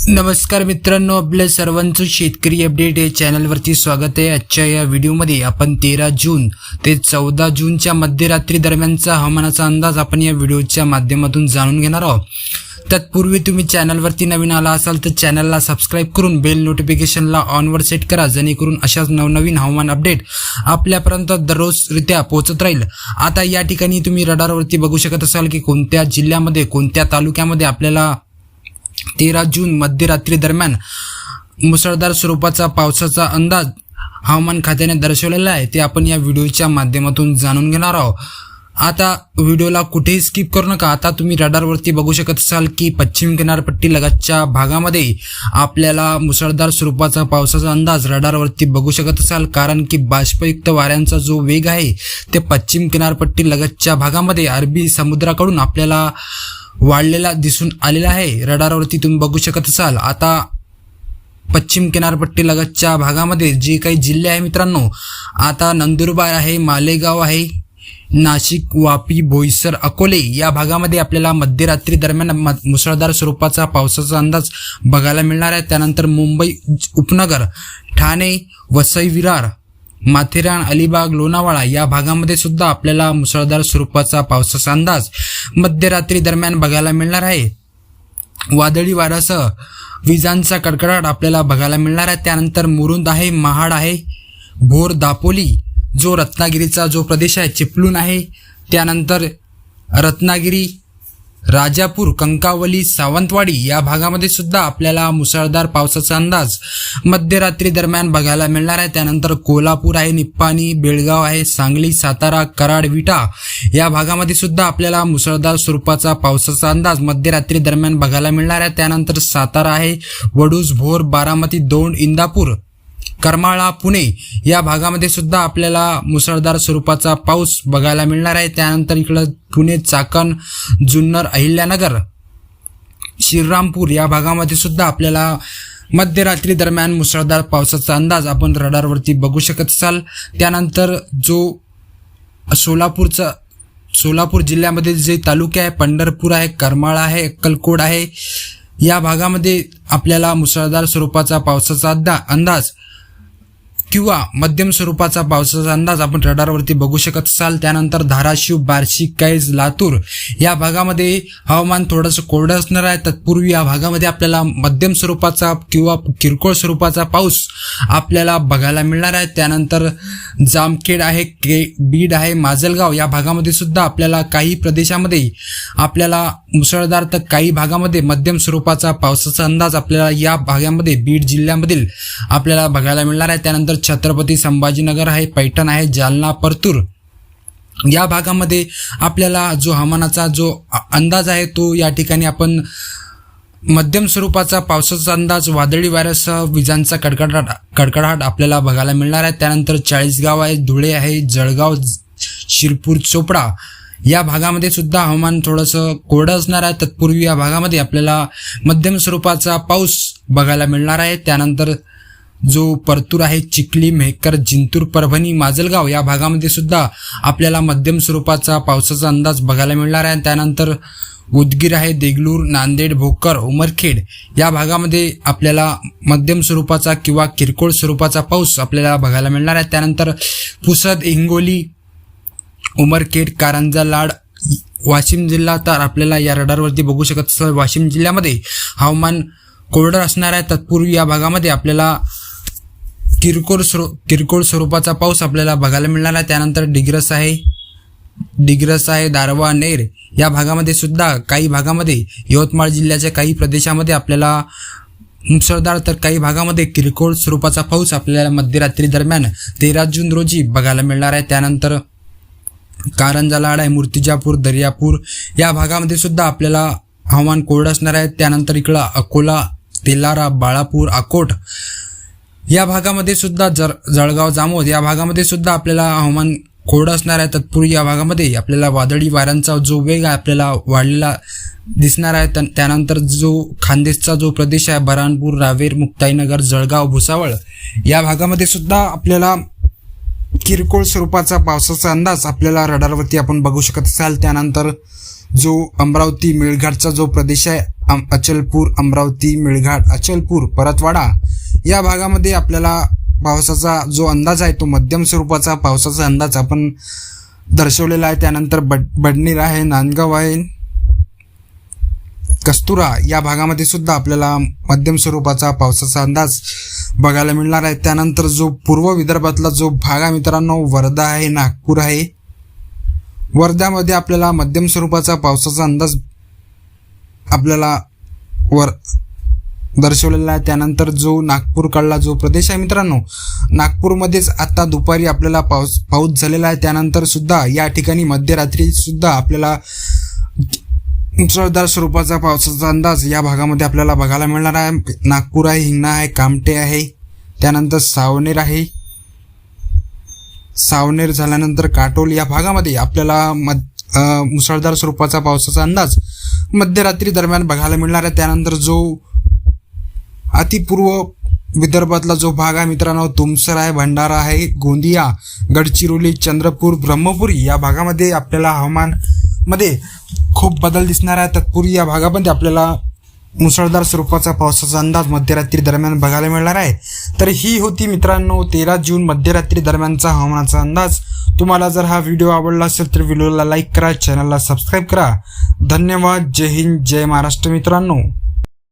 नमस्कार मित्रांनो, आपल्या सर्वांचं शेतकरी अपडेट या चॅनलवरती स्वागत आहे। आजच्या या व्हिडिओमध्ये आपण 13 जून ते 14 जूनच्या मध्यरात्री दरम्यानचा हवामानाचा अंदाज आपण या व्हिडिओच्या माध्यमातून जाणून घेणार आहोत। तत्पूर्वी तुम्ही चॅनलवरती नवीन आला असाल तर चॅनलला सबस्क्राइब करून बेल नोटिफिकेशनला ऑनवर सेट करा, जेणेकरून अशाच नवनवीन हवामान अपडेट आपल्यापर्यंत दररोजरित्या पोहोचत राहील। आता या ठिकाणी तुम्ही रडारवरती बघू शकत असाल की कोणत्या जिल्ह्यामध्ये कोणत्या तालुक्यामध्ये आपल्याला 13 जून मध्यरात्री दरम्यान मुसळधार स्वरूपाचा पावसाचा अंदाज हवामान खात्याने दर्शवलेला आहे, ते आपण या व्हिडिओच्या माध्यमातून जाणून घेणार आहोत। आता व्हिडिओला कुठेही स्किप करू नका। आता तुम्ही रडारवरती बघू शकत असाल की पश्चिम किनारपट्टी लगतच्या भागामध्ये आपल्याला मुसळधार स्वरूपाचा पावसाचा अंदाज रडारवरती बघू शकत असाल, कारण की बाष्पयुक्त वाऱ्यांचा जो वेग आहे ते पश्चिम किनारपट्टी लगतच्या भागामध्ये अरबी समुद्राकडून आपल्याला वाढलेला दिसून आलेला आहे। रडारवरती तुम्ही बघू शकत असाल। आता पश्चिम किनारपट्टी लगतच्या भागामध्ये जे काही जिल्हे आहे मित्रांनो, आता नंदुरबार आहे, मालेगाव आहे, नाशिक, वापी, बोईसर, अकोले या भागामध्ये आपल्याला मध्यरात्री दरम्यान मुसळधार स्वरूपाचा पावसाचा अंदाज बघायला मिळणार आहे। त्यानंतर मुंबई उपनगर, ठाणे, वसई विरार, माथेरान, अलिबाग, लोणावळा या भागामध्ये सुद्धा आपल्याला मुसळधार स्वरूपाचा पावसाचा अंदाज मध्यरात्री दरम्यान बघायला मिळणार आहे। वादळी वाऱ्यासह विजांचा कडकडाट आपल्याला बघायला मिळणार आहे। त्यानंतर मुरुंद आहे, महाड आहे, भोर, दापोली जो रत्नागिरीचा जो प्रदेश आहे, चिपळूण आहे, त्यानंतर रत्नागिरी, राजापूर, कंकावली, सावंतवाडी या भागामध्ये सुद्धा आपल्याला मुसळधार पावसाचा अंदाज मध्यरात्री दरम्यान बघायला मिळणार आहे। त्यानंतर कोल्हापूर आहे, निप्पाणी, बेळगाव आहे, सांगली, सातारा, कराड, विटा या भागामध्ये सुद्धा आपल्याला मुसळधार स्वरूपाचा पावसाचा अंदाज मध्यरात्री दरम्यान बघायला मिळणार आहे। त्यानंतर सातारा आहे, वडूज, भोर, बारामती, दौंड, इंदापूर, करमाळा, पुणे या भागामध्ये सुद्धा आपल्याला मुसळधार स्वरूपाचा पाऊस बघायला मिळणार आहे। त्यानंतर इकडं पुणे, चाकण, जुन्नर, अहिल्यानगर, श्रीरामपूर या भागामध्ये सुद्धा आपल्याला मध्यरात्री दरम्यान मुसळधार पावसाचा अंदाज आपण रडारवरती बघू शकत असाल। त्यानंतर जो सोलापूर जिल्ह्यामध्ये जे तालुके आहे, पंढरपूर आहे, करमाळा आहे, अक्कलकोट आहे या भागामध्ये आपल्याला मुसळधार स्वरूपाचा पावसाचा अंदाज किंवा मध्यम स्वरूपाचा पावसाचा अंदाज आपण रडारवरती बघू शकत असाल। त्यानंतर धाराशिव, बार्शी, कैज, लातूर या भागामध्ये हवामान थोडंसं कोरडं असणार आहे। तत्पूर्वी या भागामध्ये आपल्याला मध्यम स्वरूपाचा किंवा किरकोळ स्वरूपाचा पाऊस आपल्याला बघायला मिळणार आहे। त्यानंतर जामखेड आहे, बीड आहे, माजलगाव या भागामध्ये सुद्धा आपल्याला काही प्रदेशामध्ये आपल्याला मुसळधार तर काही भागामध्ये मध्यम स्वरूपाचा पावसाचा अंदाज आपल्याला या भागामध्ये बीड जिल्ह्यामधील आपल्याला बघायला मिळणार आहे। त्यानंतर छत्रपती संभाजीनगर आहे, पैठण आहे, जालना, परतूर या भागामध्ये आपल्याला जो हवामानाचा जो अंदाज आहे तो या ठिकाणी आपण मध्यम स्वरूपाचा पावसाचा अंदाज वादळी वाऱ्यासह विजांचा कडकडाट आपल्याला बघायला मिळणार आहे। त्यानंतर चाळीसगाव आहे, धुळे आहे, जळगाव, शिरपूर, चोपडा या भागामध्ये सुद्धा हवामान थोडंसं कोरडं असणार आहे। तत्पूर्वी या भागामध्ये आपल्याला मध्यम स्वरूपाचा पाऊस बघायला मिळणार आहे। त्यानंतर जो परतूर आहे, चिखली, मेहकर, जिंतूर, परभणी, माजलगाव या भागामध्ये सुद्धा आपल्याला मध्यम स्वरूपाचा पावसाचा अंदाज बघायला मिळणार आहे। त्यानंतर उदगीर आहे, देगलूर, नांदेड, भोकर, उमरखेड या भागामध्ये आपल्याला मध्यम स्वरूपाचा किंवा किरकोळ स्वरूपाचा पाऊस आपल्याला बघायला मिळणार आहे। त्यानंतर पुसद, हिंगोली, उमरखेड, कारंजा, लाड, वाशिम जिल्हा तर आपल्याला या रडारवरती बघू शकत असाल वाशिम जिल्ह्यामध्ये हवामान कोरडं असणार आहे। तत्पूर्वी या भागामध्ये आपल्याला किरकोळ स्वरूपाचा पाऊस आपल्याला बघायला मिळणार आहे। त्यानंतर डिग्रस आहे, दारवा, नेर या भागामध्ये सुद्धा काही भागामध्ये यवतमाळ जिल्ह्याच्या काही प्रदेशामध्ये आपल्याला मुसळधार तर काही भागामध्ये किरकोळ स्वरूपाचा पाऊस आपल्याला मध्यरात्री दरम्यान 13 जून रोजी बघायला मिळणार आहे। त्यानंतर कारंजा, लाड आहे, मूर्तिजापूर, दर्यापूर या भागामध्ये सुद्धा आपल्याला हवामान कोरडं असणार आहे। त्यानंतर इकडं अकोला, तेलारा, बाळापूर, अकोट या भागामध्ये सुद्धा जळगाव, जामोद या भागामध्ये सुद्धा आपल्याला हवामान कोरडं असणार आहे। तत्पूर्वी या भागामध्ये आपल्याला वादळी वाऱ्यांचा जो वेग आहे आपल्याला वाढलेला दिसणार आहे। त्यानंतर जो खानदेशचा जो प्रदेश आहे, बऱ्हाणपूर, रावेर, मुक्ताईनगर, जळगाव, भुसावळ या भागामध्ये सुद्धा आपल्याला किरकोळ स्वरूपाचा पावसाचा अंदाज आपल्याला रडारवरती आपण बघू शकत असाल। त्यानंतर जो अमरावती, मेळघाटचा जो प्रदेश आहे अचलपूर, अमरावती, मेळघाट, अचलपूर, परतवाडा या भागामध्ये आपल्याला पावसाचा जो अंदाज आहे तो मध्यम स्वरूपाचा पावसाचा अंदाज आपण दर्शवलेला आहे. त्यानंतर बडनेर आहे, नांदगाव आहे, कस्तुरा या भागामध्ये सुद्धा आपल्याला मध्यम स्वरूपाचा पावसाचा अंदाज बघायला मिळणार आहे. त्यानंतर जो पूर्व विदर्भातला जो भाग आहे मित्रांनो, वर्धा आहे, नागपूर आहे, वर्ध्यामध्ये आपल्याला मध्यम स्वरूपाचा पावसाचा अंदाज आपल्याला दर्शवलेला आहे. त्यानंतर जो नागपूरकडला जो प्रदेश आहे मित्रांनो, नागपूरमध्येच आता दुपारी आपल्याला पाऊस झालेला आहे. त्यानंतर सुद्धा या ठिकाणी मध्यरात्री सुद्धा आपल्याला मुसळधार स्वरूपाचा पावसाचा अंदाज या भागामध्ये आपल्याला बघायला मिळणार आहे. नागपूर आहे, हिंगणा आहे, कामटे आहे, त्यानंतर सावनेर आहे, सावनेर झाल्यानंतर काटोल या भागामध्ये आपल्याला मुसळधार स्वरूपाचा पावसाचा अंदाज मध्यरात्री दरम्यान बघायला मिळणार आहे. त्यानंतर जो अतिपूर्व विदर्भातला जो भाग आहे मित्रांनो, तुमसर आहे, भंडारा आहे, गोंदिया, गडचिरोली, चंद्रपूर, ब्रह्मपुरी या भागामध्ये आपल्याला हवामान मध्ये खूप बदल दिसणार आहे. तत्पूर्वी या भागामध्ये आपल्याला मुसळधार स्वरूपाचा पावसाचा अंदाज मध्यरात्री दरम्यान बघायला मिळणार आहे. तर ही होती मित्रांनो 13 जून मध्यरात्री दरम्यानचा हवामानाचा अंदाज. तुम्हाला जर हा व्हिडिओ आवडला असेल तर व्हिडिओला लाईक करा, चॅनलला सबस्क्राईब करा. धन्यवाद. जय हिंद, जय महाराष्ट्र मित्रांनो.